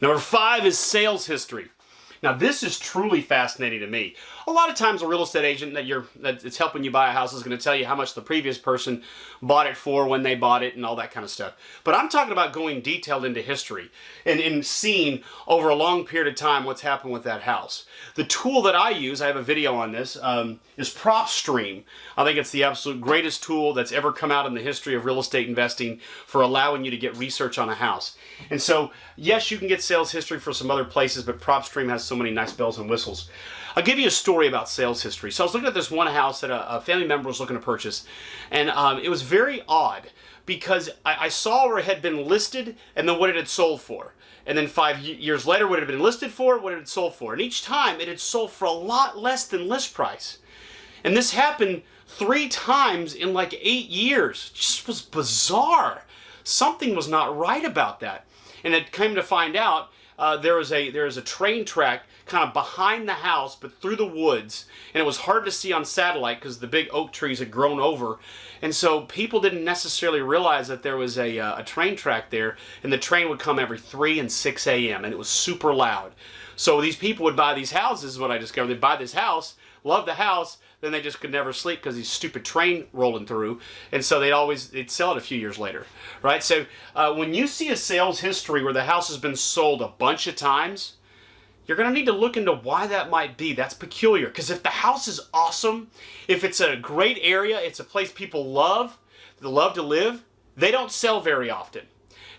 Number 5 is sales history. Now this is truly fascinating to me. A lot of times a real estate agent that's helping you buy a house is going to tell you how much the previous person bought it for, when they bought it, and all that kind of stuff. But I'm talking about going detailed into history and seeing over a long period of time what's happened with that house. The tool that I use, I have a video on this, is PropStream. I think it's the absolute greatest tool that's ever come out in the history of real estate investing for allowing you to get research on a house. And so, yes, you can get sales history for some other places, but PropStream has so many nice bells and whistles. I'll give you a story about sales history. So I was looking at this one house that a family member was looking to purchase, and it was very odd because I saw where it had been listed and then what it had sold for. And then 5 years later, what it had been listed for, what it had sold for. And each time, it had sold for a lot less than list price. And this happened 3 times in like 8 years. It just was bizarre. Something was not right about that. And it came to find out there is a train track kind of behind the house, but through the woods, and it was hard to see on satellite because the big oak trees had grown over, and so people didn't necessarily realize that there was a train track there, and the train would come every 3 and 6 a.m. and it was super loud. So these people would buy these houses. What I discovered, they'd buy this house, love the house, then they just could never sleep because these stupid train rolling through, and so they'd sell it a few years later, right? So when you see a sales history where the house has been sold a bunch of times, you're going to need to look into why that might be. That's peculiar, because if the house is awesome, if it's a great area, it's a place people love, they love to live, they don't sell very often.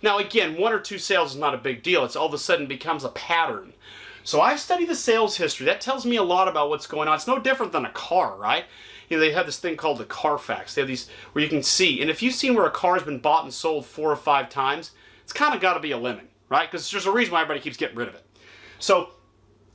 Now again, 1 or 2 sales is not a big deal. It's all of a sudden becomes a pattern. So I study the sales history. That tells me a lot about what's going on. It's no different than a car, right? You know, they have this thing called the Carfax. They have these where you can see, and if you've seen where a car has been bought and sold 4 or 5 times, it's kind of got to be a lemon, right? Because there's a reason why everybody keeps getting rid of it. So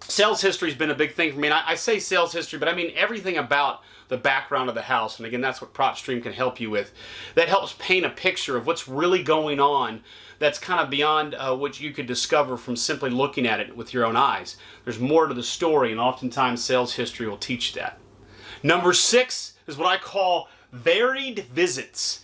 sales history has been a big thing for me. And I say sales history, but I mean everything about the background of the house. And again, that's what PropStream can help you with. That helps paint a picture of what's really going on that's kind of beyond what you could discover from simply looking at it with your own eyes. There's more to the story, and oftentimes sales history will teach that. Number 6 is what I call varied visits.